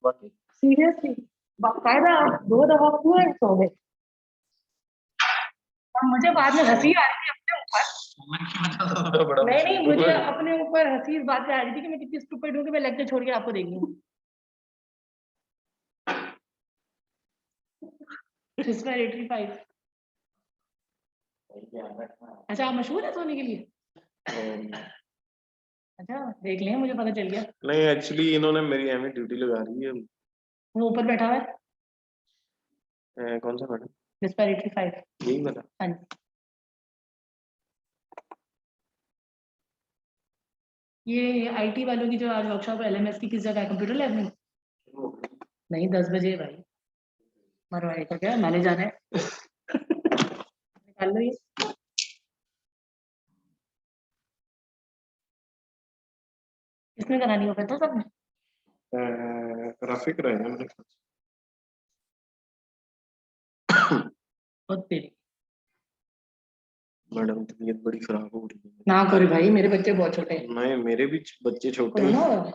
Seriously बाकायदा आप 2 दफा पूरे सो गए। और मुझे बाद में हंसी आ रही थी अपने ऊपर। नहीं मुझे अपने ऊपर हंसी इस बात पे आ रही थी कि मैं कितनी स्टूपिड हूँ कि मैं लेक्चर छोड़ के आपको देख लूँ। रेस्पिरेटरी 5। अच्छा आप मशहूर है सोने के लिए? अच्छा देख लें, मुझे पता चल गया। नहीं एक्चुअली इन्होंने मेरी एम ड्यूटी लगा रही है। वो ऊपर बैठा हुआ है। कौन सा मैडम? रेस्पिरेटरी 5 यही वाला? हाँ जी। ये आईटी वालों की जो आज वर्कशॉप एलएमएस की किस जगह है? कंप्यूटर लैब में? नहीं 10 बजे भाई। मरवाए का क्या, मैंने जाना है। निकाल लो ये। किसने करानी हो पता सबने? रफीक रहे हैं मेरे ख्याल से। बहुत तेरी मैडम तबीयत बड़ी खराब हो रही है। ना करे भाई, मेरे बच्चे बहुत छोटे हैं। नहीं मेरे भी बच्चे छोटे कोरोना हैं। हो रहा है?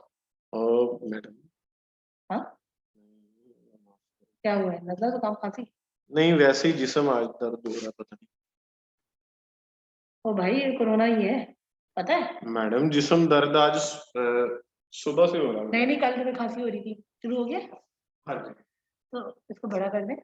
और मैडम हाँ क्या हुआ है? नजला तो काम खांसी? नहीं वैसे ही जिस्म आज दर्द हो रहा पता नहीं। ओ भाई ये कोरोना ही है पता है। मैडम जिस्म दर्द आज सुबह से हो रहा है। नहीं कल तुम्हें खांसी हो रही थी, शुरू हो गया? हाँ जी। तो इसको बड़ा कर दे।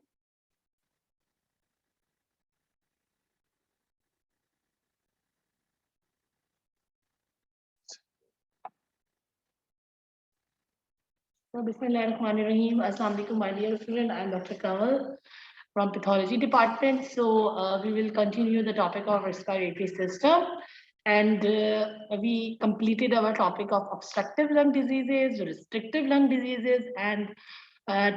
So, Bismillahirrahmanirrahim. Assalamu alaikum, my dear student. I am Dr. Kamal from Pathology Department. So, we will continue the topic of respiratory system. And we completed our topic of obstructive lung diseases, restrictive lung diseases, and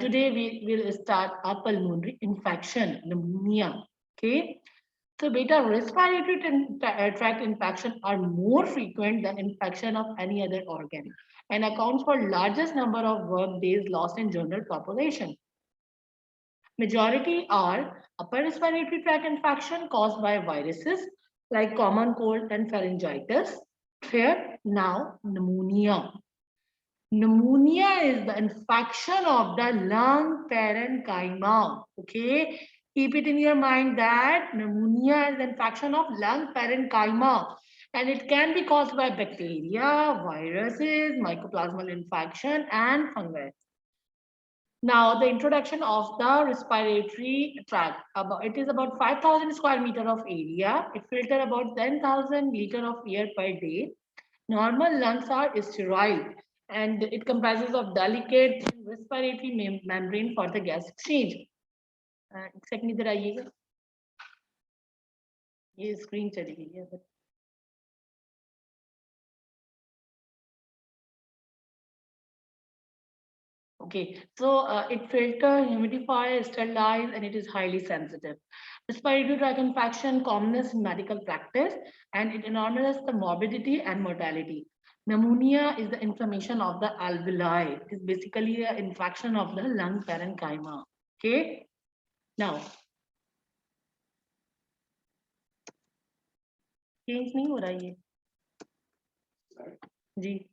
today we will start a pulmonary infection, pneumonia. Okay. So, beta respiratory tract infection are more frequent than infection of any other organ and accounts for largest number of work days lost in general population. Majority are upper respiratory tract infection caused by viruses like common cold and pharyngitis. Here now pneumonia. Pneumonia is the infection of the lung parenchyma. Okay, keep it in your mind that pneumonia is the infection of lung parenchyma. And it can be caused by bacteria, viruses, mycoplasmal infection, and fungi. Now, the introduction of the respiratory tract. It is about 5,000 square meter of area. It filters about 10,000 liter of air per day. Normal lungs are sterile and it comprises of delicate respiratory membrane for the gas exchange. Second, इधर आइएगा. ये screen चली गई है. Okay, so it filters, humidifies, sterilizes, and it is highly sensitive. Respiratory tract infection, commonness in medical practice, and it enormous the morbidity and mortality. Pneumonia is the inflammation of the alveoli. It is basically an infection of the lung parenchyma. Okay, now change नहीं हो रहा ये जी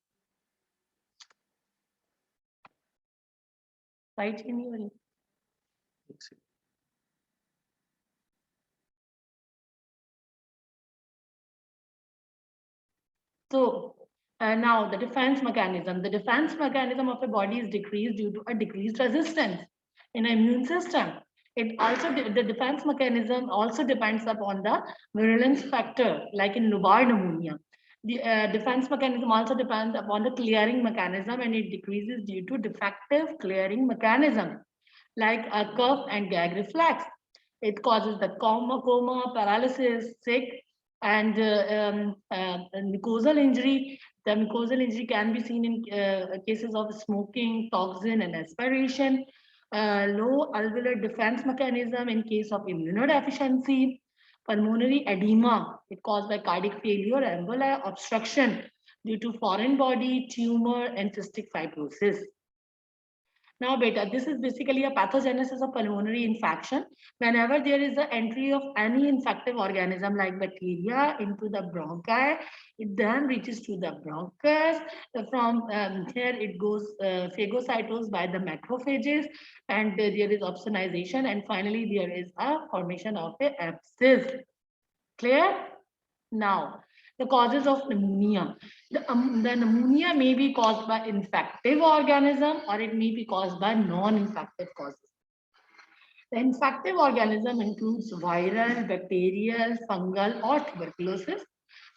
side change नहीं हो रही. So now the defense mechanism. The defense mechanism of a body is decreased due to a decreased resistance in an immune system. It also the defense mechanism also depends upon the virulence factor, like in lobar pneumonia. The defense mechanism also depends upon the clearing mechanism, and it decreases due to defective clearing mechanism, like a cough and gag reflex. It causes the coma, paralysis, sick, and mucosal injury. The mucosal injury can be seen in cases of smoking, toxin, and aspiration. Low alveolar defense mechanism in case of immunodeficiency. Pulmonary edema, it caused by cardiac failure, alveolar obstruction due to foreign body, tumor, and cystic fibrosis. Now, beta, this is basically a pathogenesis of pulmonary infection. Whenever there is an entry of any infective organism like bacteria into the bronchi, it then reaches to the bronchus. From here, it goes phagocytosed by the macrophages, and there is opsonization, and finally there is a formation of a abscess. Clear? Now, the causes of pneumonia. The pneumonia may be caused by infective organism or it may be caused by non-infective causes. The infective organism includes viral, bacterial, fungal, or tuberculosis.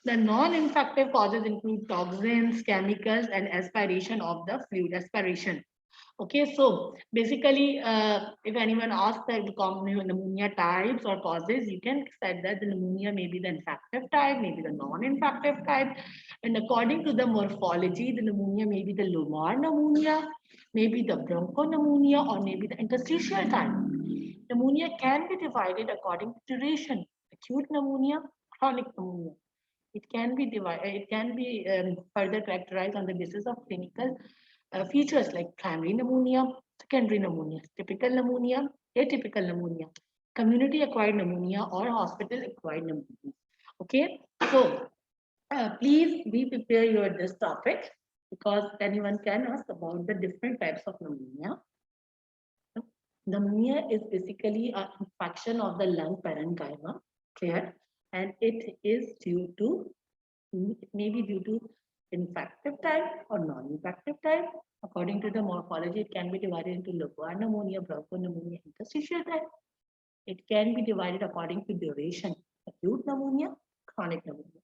The non-infective causes include toxins, chemicals, and aspiration of the fluid, aspiration. Okay, so basically, if anyone asks the common pneumonia types or causes, you can say that the pneumonia may be the infective type, maybe the non-infective type. And according to the morphology, the pneumonia may be the lobar pneumonia, maybe the bronchopneumonia, or maybe the interstitial type. Pneumonia can be divided according to duration: acute pneumonia, chronic pneumonia. It can be divided. It can be further characterized on the basis of clinical features like primary pneumonia, secondary pneumonia, typical pneumonia, atypical pneumonia, community acquired pneumonia, or hospital acquired pneumonia. Okay, so please be prepared your this topic because anyone can ask about the different types of pneumonia. Pneumonia is basically an infection of the lung parenchyma, clear, and it is due to, it may be due to infective type or non-infective type. According to the morphology, it can be divided into lobar pneumonia, bronchopneumonia, interstitial type. It can be divided according to duration: acute pneumonia, chronic pneumonia.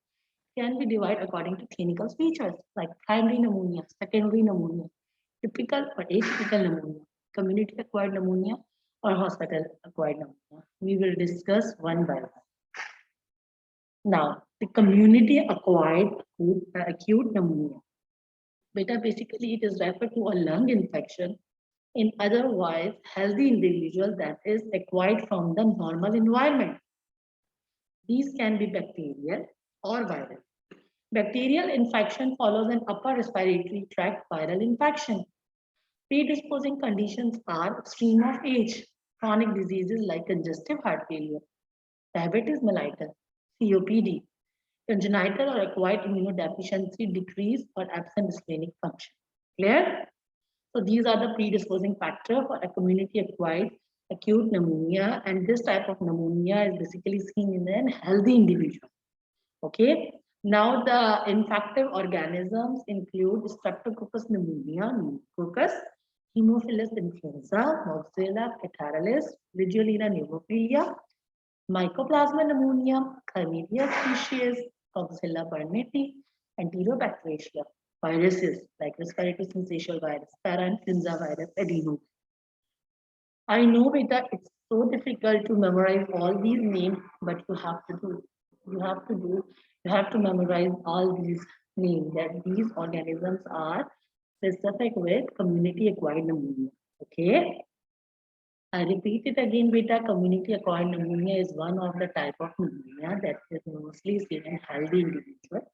It can be divided according to clinical features like primary pneumonia, secondary pneumonia, typical or atypical pneumonia, community acquired pneumonia, or hospital acquired pneumonia. We will discuss one by one. Now, the community acquired acute pneumonia. Beta, basically, it is referred to a lung infection in otherwise healthy individual that is acquired from the normal environment. These can be bacterial or viral. Bacterial infection follows an upper respiratory tract viral infection. Predisposing conditions are stream of age, chronic diseases like congestive heart failure, diabetes mellitus, COPD, congenital or acquired immunodeficiency, decrease or absent splenic function. Clear? So these are the predisposing factor for a community acquired acute pneumonia, and this type of pneumonia is basically seen in a healthy individual. Okay. Now the infective organisms include Streptococcus pneumonia, pneumococcus, Haemophilus influenza, Moxella catarrhalis, Vigilina pneumophilia, Mycoplasma pneumonia, Chlamydia species, Coxella burnetii, Enterobacteria, viruses like respiratory syncytial virus, parainfluenza virus, adeno. I know that it's so difficult to memorize all these names, but you have to do, you have to do, you have to memorize all these names that these organisms are specific with community acquired pneumonia. Okay. I repeat it again, beta. Community acquired pneumonia is one of the type of pneumonia that is mostly seen in healthy individuals,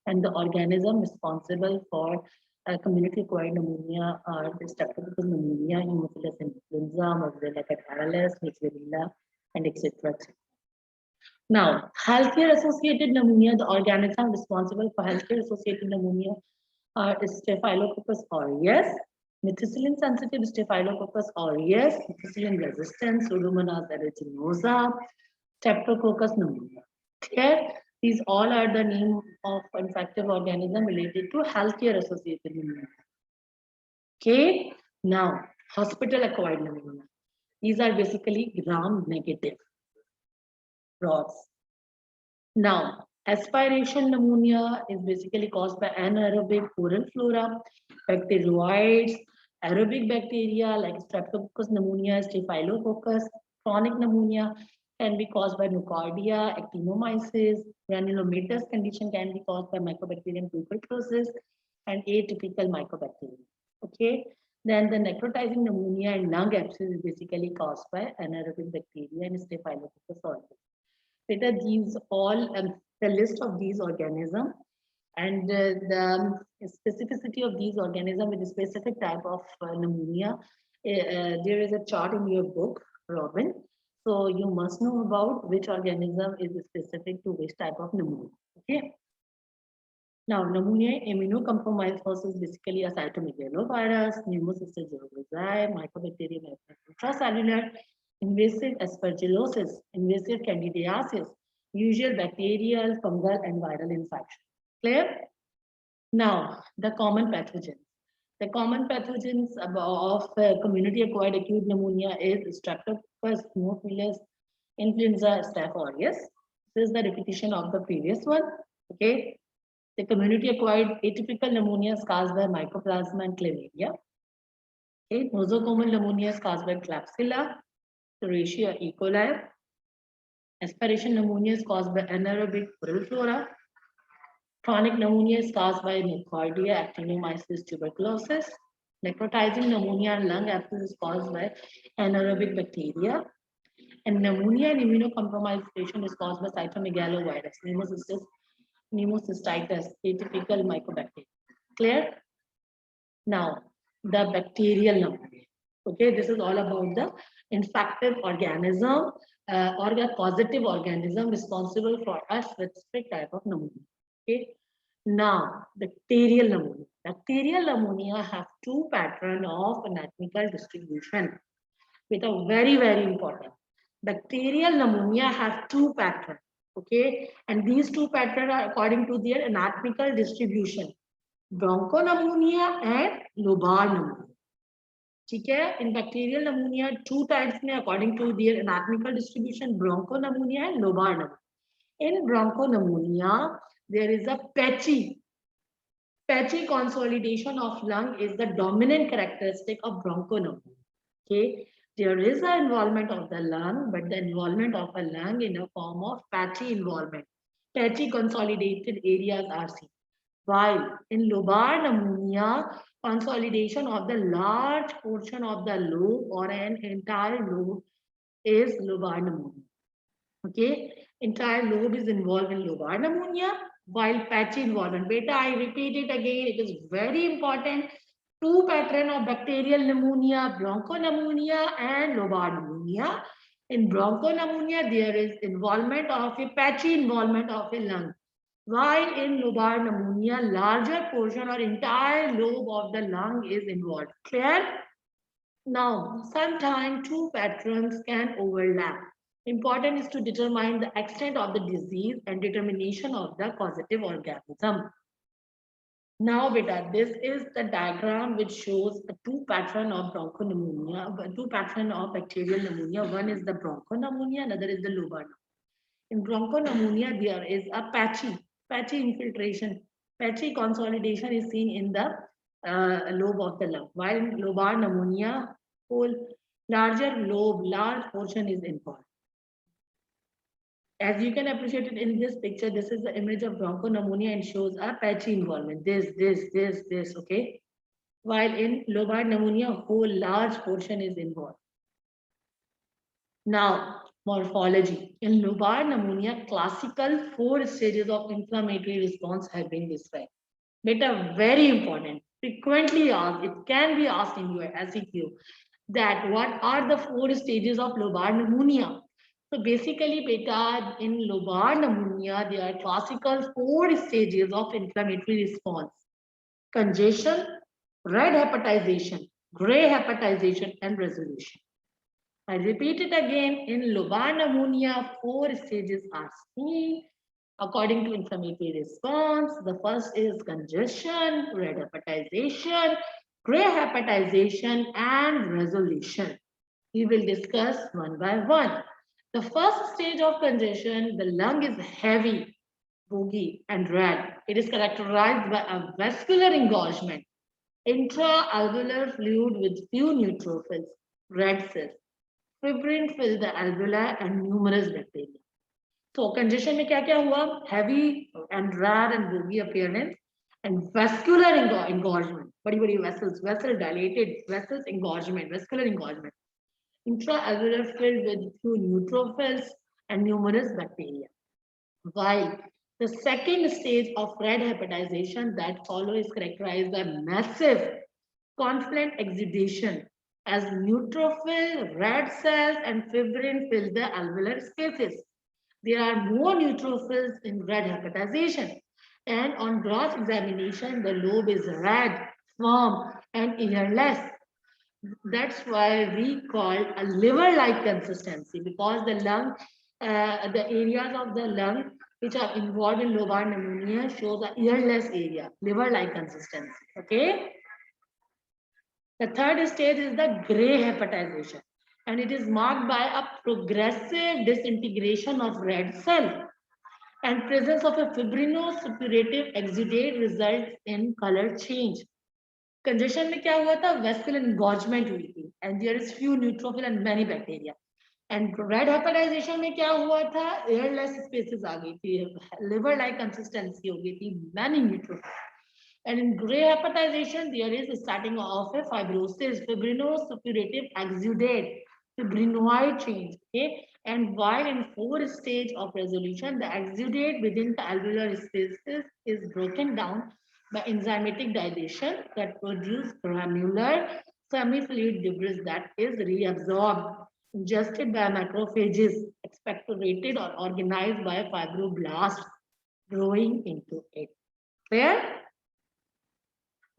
and the organism responsible for community acquired pneumonia are the Streptococcus pneumonia, Haemophilus influenza, Moxella catarrhalis, Vigilina, and etc. Now, healthcare associated pneumonia, the organism responsible for healthcare associated pneumonia are Staphylococcus aureus, methicillin sensitive Staphylococcus aureus, methicillin resistant Pseudomonas aeruginosa, Streptococcus pneumonia. Clear? These all are the name of infective organism related to healthcare associated pneumonia. Okay, now hospital acquired pneumonia. These are basically gram negative drops. Now, aspiration pneumonia is basically caused by anaerobic oral flora, bacteroids, aerobic bacteria like Streptococcus pneumonia, Staphylococcus. Chronic pneumonia can be caused by nocardia, actinomyces. Granulomatous condition can be caused by Mycobacterium tuberculosis and atypical Mycobacterium. Okay. Then the necrotizing pneumonia and lung abscess is basically caused by anaerobic bacteria and Staphylococcus aureus. Beta, these all the list of these organisms and the specificity of these organisms with a specific type of pneumonia There is a chart in your book, Robin. So you must know about which organism is specific to which type of pneumonia. Okay. Now, pneumonia immunocompromised host is basically a cytomegalovirus, pneumocystis jirovecii, mycobacterium intracellular, invasive aspergillosis, invasive candidiasis, usual bacterial, fungal, and viral infection. Clear? Now, the common pathogens. The common pathogens of community-acquired acute pneumonia is Streptococcus pneumophilis, influenza, Staph aureus. This is the repetition of the previous one. Okay. The community-acquired atypical pneumonia is caused by Mycoplasma and Chlamydia. Okay. Nosocomial pneumonia is caused by Klebsiella, Serratia E. coli. Aspiration pneumonia is caused by anaerobic oral flora. Chronic pneumonia is caused by Nocardia, actinomyces tuberculosis. Necrotizing pneumonia and lung abscess is caused by anaerobic bacteria. And pneumonia and immunocompromised patient is caused by cytomegalovirus, pneumocystitis, atypical mycobacteria. Clear? Now, the bacterial pneumonia. Okay, this is all about the infective organism or the positive organism responsible for a specific type of pneumonia. Okay. Now, bacterial pneumonia. Bacterial pneumonia have two patterns of anatomical distribution, which are very, very important. Bacterial pneumonia have two patterns. Okay, and these two patterns are according to their anatomical distribution: bronchopneumonia and lobar pneumonia. ठीक है, in bacterial pneumonia two types में according to their anatomical distribution, bronchopneumonia and lobar pneumonia. In bronchopneumonia there is a patchy consolidation of lung is the dominant characteristic of bronchopneumonia. Okay, there is an involvement of the lung, but the involvement of a lung in a form of patchy involvement. Patchy consolidated areas are seen. While in lobar pneumonia, consolidation of the large portion of the lobe or an entire lobe is lobar pneumonia. Okay, entire lobe is involved in lobar pneumonia, while patchy involvement. Beta, I repeat it again, it is very important. Two patterns of bacterial pneumonia, bronchopneumonia and lobar pneumonia. In bronchopneumonia, there is involvement of a patchy involvement of a lung. While in lobar pneumonia, larger portion or entire lobe of the lung is involved. Clear? Now, sometimes two patterns can overlap. Important is to determine the extent of the disease and determination of the causative organism. Now, beta, this is the diagram which shows the two pattern of bronchopneumonia, two pattern of bacterial pneumonia. One is the bronchopneumonia, another is the lobar pneumonia. In bronchopneumonia, there is a patchy infiltration, patchy consolidation is seen in the lobe of the lung. While in lobar pneumonia, whole larger lobe, large portion is involved. As you can appreciate it in this picture, this is the image of bronchopneumonia and shows a patchy involvement. This, okay. While in lobar pneumonia, whole large portion is involved. Now, morphology. In lobar pneumonia, classical 4 stages of inflammatory response have been described. Beta, very important. Frequently asked, it can be asked in your SEQ, that what are the 4 stages of lobar pneumonia? So basically, beta, in lobar pneumonia, there are classical 4 stages of inflammatory response: congestion, red hepatization, gray hepatization, and resolution. I repeat it again, in lobar pneumonia, 4 stages are seen according to inflammatory response. The first is congestion, red hepatization, gray hepatization, and resolution. We will discuss one by one. The first stage of congestion, the lung is heavy, boogy, and red. It is characterized by a vascular engorgement, intra-alveolar fluid with few neutrophils, red cells. Fibrin fill the alveoli and numerous bacteria. So congestion में क्या क्या हुआ? Heavy and red and boogy appearance and vascular engorgement. बड़ी vessels, vessel dilated, vessels engorgement, vascular engorgement. Intra-alveolar filled with few neutrophils and numerous bacteria. While the second stage of red hepatization that follows is characterized by massive confluent exudation as neutrophil, red cells, and fibrin fill the alveolar spaces. There are more neutrophils in red hepatization. And on gross examination, the lobe is red, firm, and earless. That's why we call a liver-like consistency, because the areas of the lung which are involved in lobar pneumonia shows a earless area, liver-like consistency. Okay. The third stage is the gray hepatization, and it is marked by a progressive disintegration of red cell and presence of a fibrinosuppurative exudate results in color change. Congestion में क्या हुआ था? Vesicle engorgement हुई थी, and there is few neutrophil and many bacteria. And red hepatization में क्या हुआ था? Airless spaces आ गई थी, liver-like consistency हो गई थी, many neutrophils. And in gray hepatization, there is starting of a fibrosis, fibrinosuppurative exudate, fibrinoid change. Okay, and while in fourth stage of resolution, the exudate within the alveolar spaces is broken down by enzymatic dilation that produce granular semi-fluid debris that is reabsorbed, ingested by macrophages, expectorated or organized by fibroblasts growing into it. Clear?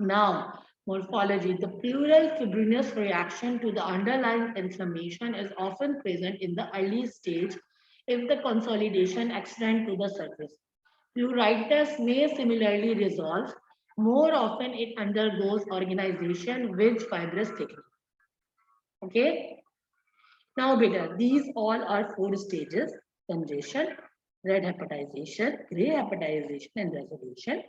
Now, morphology. The pleural fibrinous reaction to the underlying inflammation is often present in the early stage if the consolidation extends to the surface. Pleuritis may similarly resolve. More often, it undergoes organization with fibrous thickening. Okay. Now, beta, these all are four stages: congestion, red hepatization, gray hepatization, and resolution.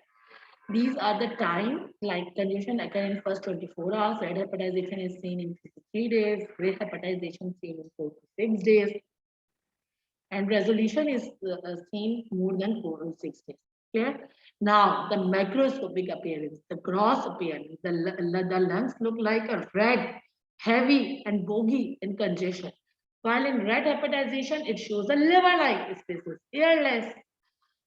These are the time, like congestion occur in first 24 hours, red hepatization is seen in 2 to 3 days, gray hepatization seen in 4 to 6 days, and resolution is seen more than 4 to 6 days. Clear? Now, the microscopic appearance, the gross appearance, the lungs look like a red, heavy, and boggy in congestion. While in red hepatization, it shows a liver-like spaces, airless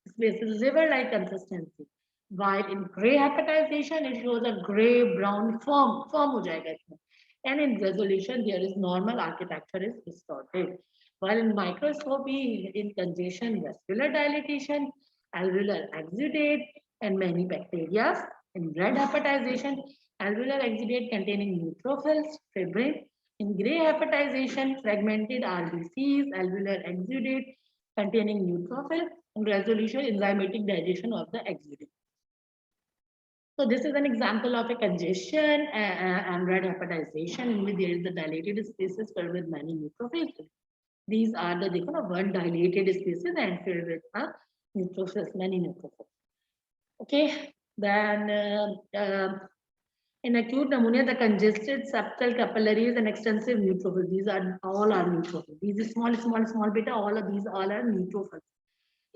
spaces, liver-like consistency. While in gray hepatization, it shows a gray, brown, firm हो जाएगा इसमें. And in resolution, there is normal architecture is distorted. While in microscopy, in congestion, vascular dilatation, alveolar exudate, and many bacteria. In red hepatization, alveolar exudate containing neutrophils, fibrin. In gray hepatization, fragmented RBCs, alveolar exudate containing neutrophil, and resolution enzymatic digestion of the exudate. So this is an example of a congestion and red hepatization in which there is the dilated spaces filled with many neutrophils. These are the one dilated spaces and filled with neutrophils, many neutrophils. Okay, then in acute pneumonia, the congested septal capillaries and extensive neutrophils. These are all are neutrophils. These are small beta. All of these all are neutrophils.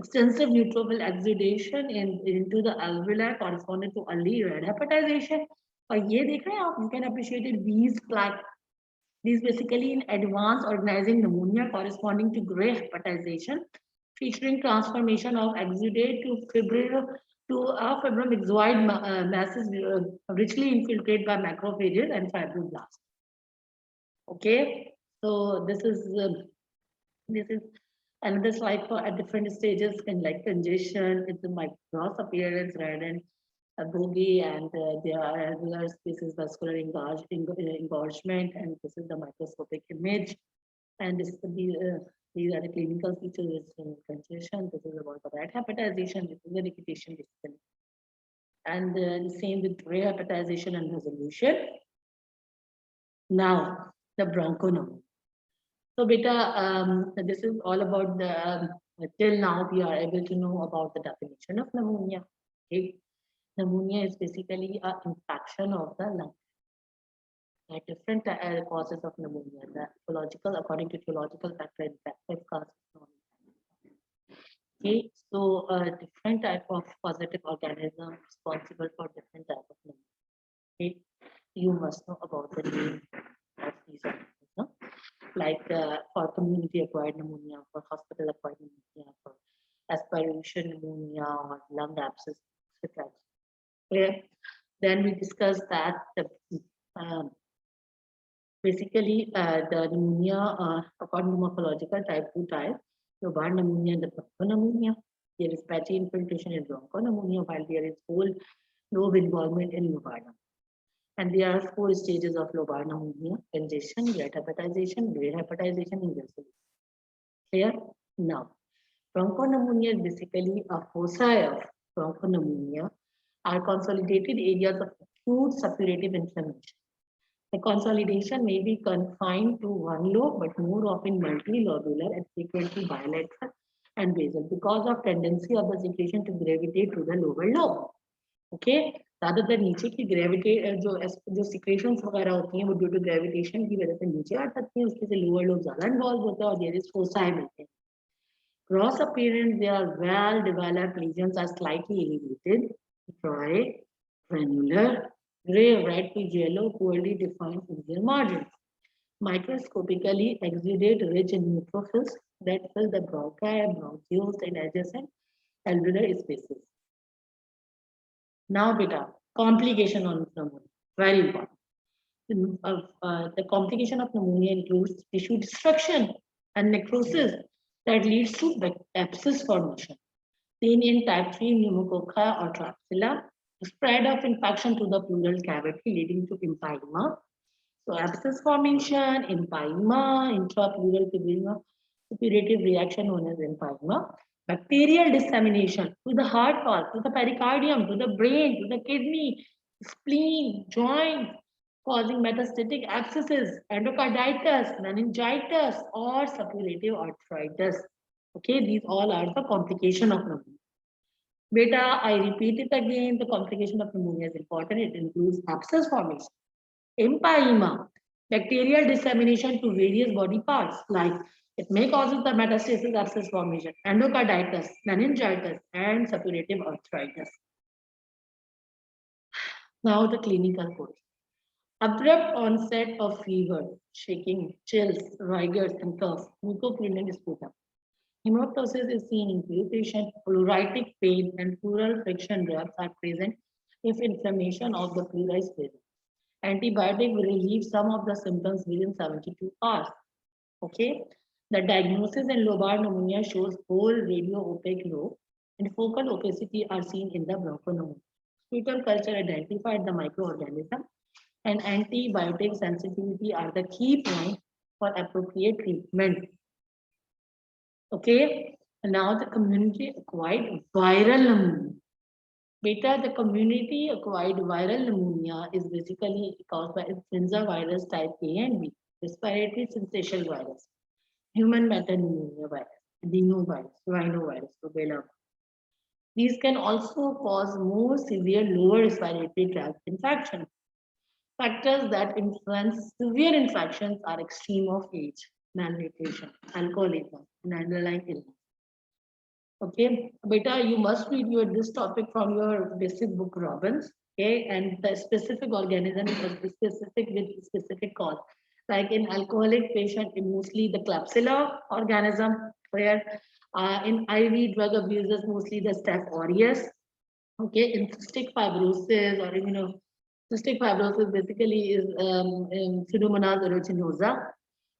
Extensive neutrophil exudation into the alveoli corresponding to early red hepatization. और ये देख रहे हैं आप, you can appreciate it. These plaque, these basically in advanced organizing pneumonia corresponding to gray hepatization, featuring transformation of exudate to fibromyxoid masses richly infiltrated by macrophages and fibroblasts. Okay, so this is another slide for at different stages in like congestion. It's a gross appearance, red and bogey, and there are alveolar spaces, vascular engorgement, and this is the microscopic image. And this is these are the clinical features in congestion. This is about the red hepatization. This is the repetition basically. And the same with gray hepatization and resolution. Now, the bronchopneumonia. So beta, this is all about the, till now we are able to know about the definition of pneumonia. Okay. Pneumonia is basically an infection of the lung. Like different causes of pneumonia, the etiological, according to etiological factor, infective causes. Okay, so different type of positive organism responsible for different type of pneumonia. Okay, you must know about the name of these organisms, no? Like for community acquired pneumonia, for hospital acquired pneumonia, for aspiration pneumonia or lung abscess, etc. Okay. Then we discussed that the Basically, the pneumonia, according to morphological type 2 type, lobar pneumonia and the bronchopneumonia. There is patchy infiltration in bronchopneumonia, while there is whole lobe involvement in lobar pneumonia. And there are 4 stages of lobar pneumonia: congestion, great hepatization, great hepatization, and resolution. Clear? Now, bronchopneumonia is basically a foci of bronchopneumonia are consolidated areas of acute suppurative inflammation. The consolidation may be confined to one lobe, but more often multilobular and frequently bilateral and basal because of tendency of the secretion to gravitate to the lower lobe. Okay, ज्यादातर नीचे की gravitate जो secretions वगैरह होती हैं वो due to gravitation की वजह से नीचे आ जाती हैं, उसके से लोअर लोब ज्यादा इन्वॉल्व होता है और देयर इज फोसाई मिलते हैं. Gross appearance, their well-developed lesions are slightly elevated, dry, granular, gray, red to yellow, poorly defined ciliary margins. Microscopically exudate rich in neutrophils that fill the bronchi, bronchioles, and adjacent alveolar spaces. Now, beta, complication on pneumonia, very important. The complication of pneumonia includes tissue destruction and necrosis that leads to abscess formation, seen in type 3 pneumococci or Klebsiella, spread of infection to the pleural cavity leading to empyema. So abscess formation, empyema, intrapleural suppurative reaction known as empyema, bacterial dissemination to the heart wall, to the pericardium, to the brain, to the kidney, spleen, joints, causing metastatic abscesses, endocarditis, meningitis, or suppurative arthritis. Okay, these all are the complication of pneumonia. Beta, I repeat it again, the complication of pneumonia is important. It includes abscess formation, empyema, bacterial dissemination to various body parts, like it may cause the metastasis abscess formation, endocarditis, meningitis, and suppurative arthritis. Now the clinical course. Abrupt onset of fever, shaking, chills, rigors, and cough, mucopurulent sputum. Hemoptysis is seen in few patients. Pleuritic pain and pleural friction rubs are present if inflammation of the pleura is present. Antibiotic will relieve some of the symptoms within 72 hours. Okay. The diagnosis in lobar pneumonia shows whole radio-opaque lobe and focal opacity are seen in the bronchopneumonia. Fetal culture identified the microorganism and antibiotic sensitivity are the key points for appropriate treatment. Okay, now the community acquired viral pneumonia. Beta, the community acquired viral pneumonia is basically caused by influenza virus type A and B, respiratory syncytial virus, human metapneumonia virus, adenovirus, rhinovirus, rubella. These can also cause more severe lower respiratory tract infection. Factors that influence severe infections are extreme of age, malnutrition, alcoholism, and underlying illness. Okay, beta, you must read this topic from your basic book, Robbins. Okay, and the specific organism is specific with specific cause. Like in alcoholic patient, mostly the Klebsiella organism, where in IV drug abusers, mostly the Staph aureus. Okay, in cystic fibrosis or cystic fibrosis basically is Pseudomonas aeruginosa.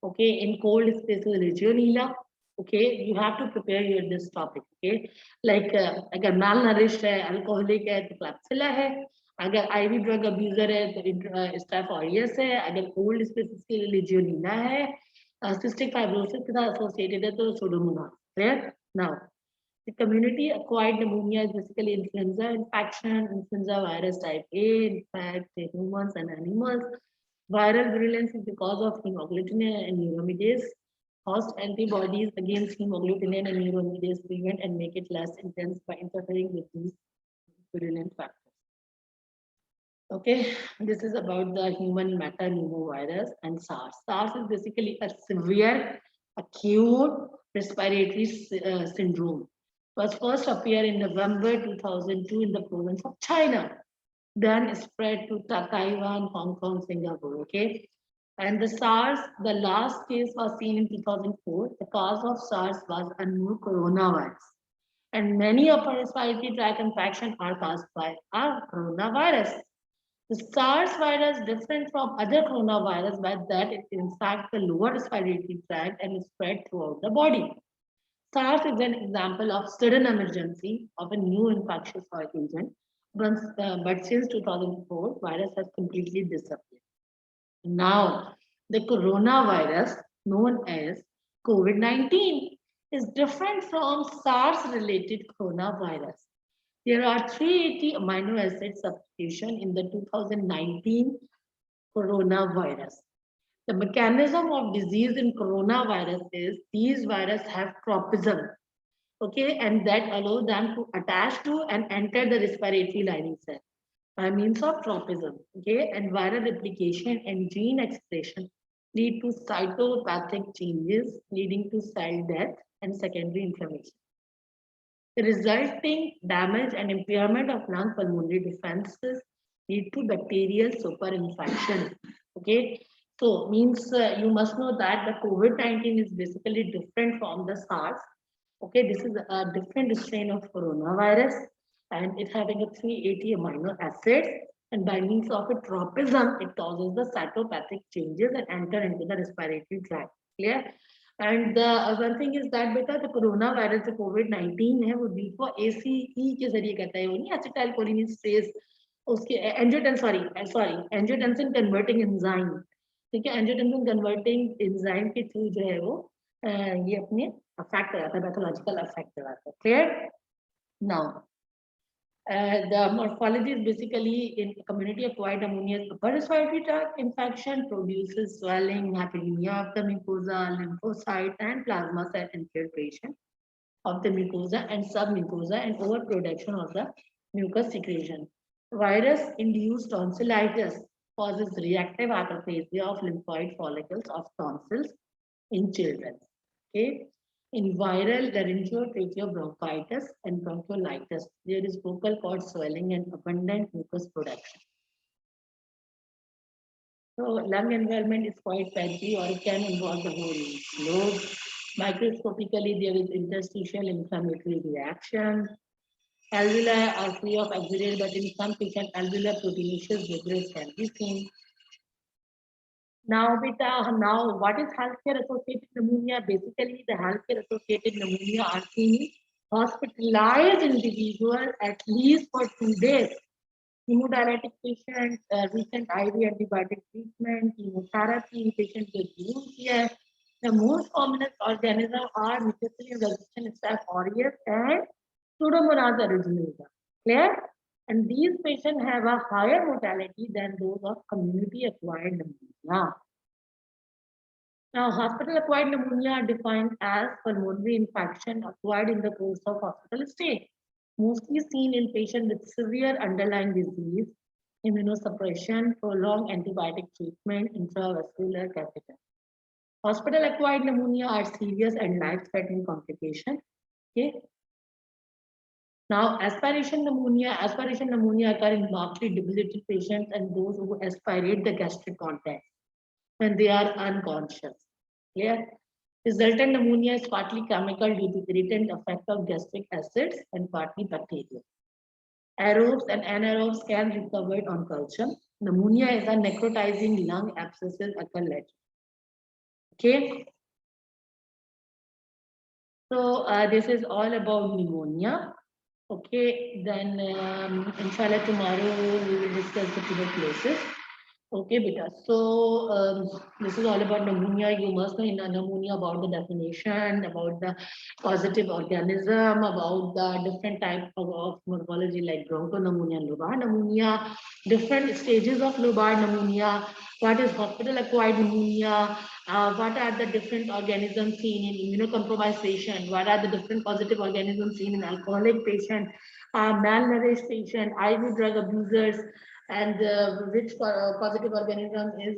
Okay, in cold spaces, Legionella. Okay, you have to prepare this topic. Okay, like अगर malnourished है, alcoholic है तो Klebsiella है, अगर IV drug abuser है तो Staph aureus है, अगर cold spaces के लिए Legionella है, cystic fibrosis के साथ associated है तो Pseudomonas. Clear? Now, the community acquired pneumonia is basically influenza infection, influenza virus type A, infect humans and animals. Viral virulence is because of hemagglutinin and neuraminidase. Host antibodies against hemagglutinin and neuraminidase prevent and make it less intense by interfering with these virulent factors. Okay, this is about the human metapneumovirus and SARS. SARS is basically a severe acute respiratory syndrome. Was first appeared in November 2002 in the province of China, then spread to Taiwan, Hong Kong, Singapore. Okay, and the SARS, the last case was seen in 2004. The cause of SARS was unknown coronavirus, and many upper respiratory tract infections are caused by a coronavirus. The SARS virus different from other coronavirus by that it infects the lower respiratory tract and is spread throughout the body. SARS is an example of sudden emergency of a new infectious agent, but since 2004, virus has completely disappeared. Now, the coronavirus, known as COVID-19, is different from SARS-related coronavirus. There are 380 amino acid substitution in the 2019 coronavirus. The mechanism of disease in coronavirus is these viruses have tropism, okay, and that allow them to attach to and enter the respiratory lining cell by means of tropism, okay, and viral replication and gene expression lead to cytopathic changes leading to cell death and secondary inflammation. The resulting damage and impairment of lung pulmonary defenses lead to bacterial superinfection. Okay, so means you must know that the COVID-19 is basically different from the SARS. Okay, this is a different strain of coronavirus and it having a 380 amino acids and by means of a tropism, it causes the cytopathic changes and enter into the respiratory tract. Clear? And the one thing is that beta the coronavirus the COVID-19 है वो D4 ACE के जरिए कहता है वो नहीं acetylcholinesterase उसके angiotensin converting enzyme ठीक है angiotensin converting enzyme के थ्रू जो है वो ये अपने अफेक्ट कराता है पैथोलॉजिकल अफेक्ट कराता है clear now the morphology is basically in community acquired pneumonia upper respiratory tract infection produces swelling, hyperemia of the mucosa, lymphocyte and plasma cell infiltration of the mucosa and submucosa and overproduction of the mucus secretion. Virus induced tonsillitis causes reactive hyperplasia of lymphoid follicles of tonsils in children. Okay. In viral laryngotracheobronchitis and bronchiolitis, there is vocal cord swelling and abundant mucus production. So lung involvement is quite patchy or it can involve the whole lobe. Microscopically, there is interstitial inflammatory reaction. Alveoli are free of exudate, but in some patients, alveolar proteinaceous regress can be seen. Now, what is healthcare associated pneumonia? Basically, the healthcare associated pneumonia are seen in hospitalized individuals at least for 2 days. Hemodialytic patient, recent IV antibiotic treatment, chemotherapy, patient with wound care. The most common organism are methicillin-resistant Staph aureus and Pseudomonas aeruginosa. Clear? And these patients have a higher mortality than those of community-acquired pneumonia. Now, hospital-acquired pneumonia are defined as pulmonary infection acquired in the course of hospital stay, mostly seen in patients with severe underlying disease, immunosuppression, prolonged antibiotic treatment, intravascular catheter. Hospital-acquired pneumonia are serious and life-threatening complications. Okay. Now, aspiration pneumonia occur in markedly debilitated patients and those who aspirate the gastric contents when they are unconscious. Clear? Resultant pneumonia is partly chemical due to irritant effect of gastric acids and partly bacterial. Aerobes and anaerobes can be recovered on culture. Pneumonia is a necrotizing lung abscesses occur later. Okay. So this is all about pneumonia. Okay, then inshallah tomorrow we will discuss the tuberculosis. Okay, beta. So this is all about pneumonia. You must know in pneumonia about the definition, about the positive organism, about the different types of morphology like bronchopneumonia and lobar pneumonia, different stages of lobar pneumonia, what is hospital-acquired pneumonia, what are the different organisms seen in immunocompromised patient, what are the different positive organisms seen in alcoholic patient, malnourished patient, IV drug abusers, and which positive organism is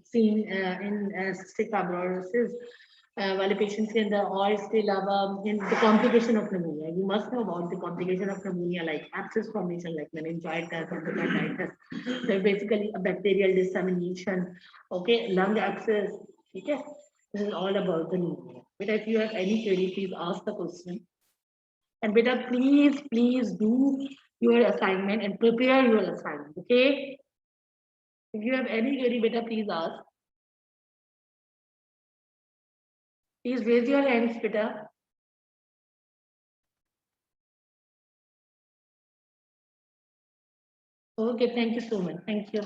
seen in cystic fibrosis while a patient in the or still in the complication of pneumonia. You must know about the complication of pneumonia like abscess formation, like meningitis or hepatitis. They're basically a bacterial dissemination. Okay, lung abscess. Okay, this is all about the pneumonia. But if you have any query, please ask the question. And beta, please do your assignment and prepare your assignment. Okay. If you have any query, beta, please ask. Please raise your hands, beta. Okay, thank you so much. Thank you.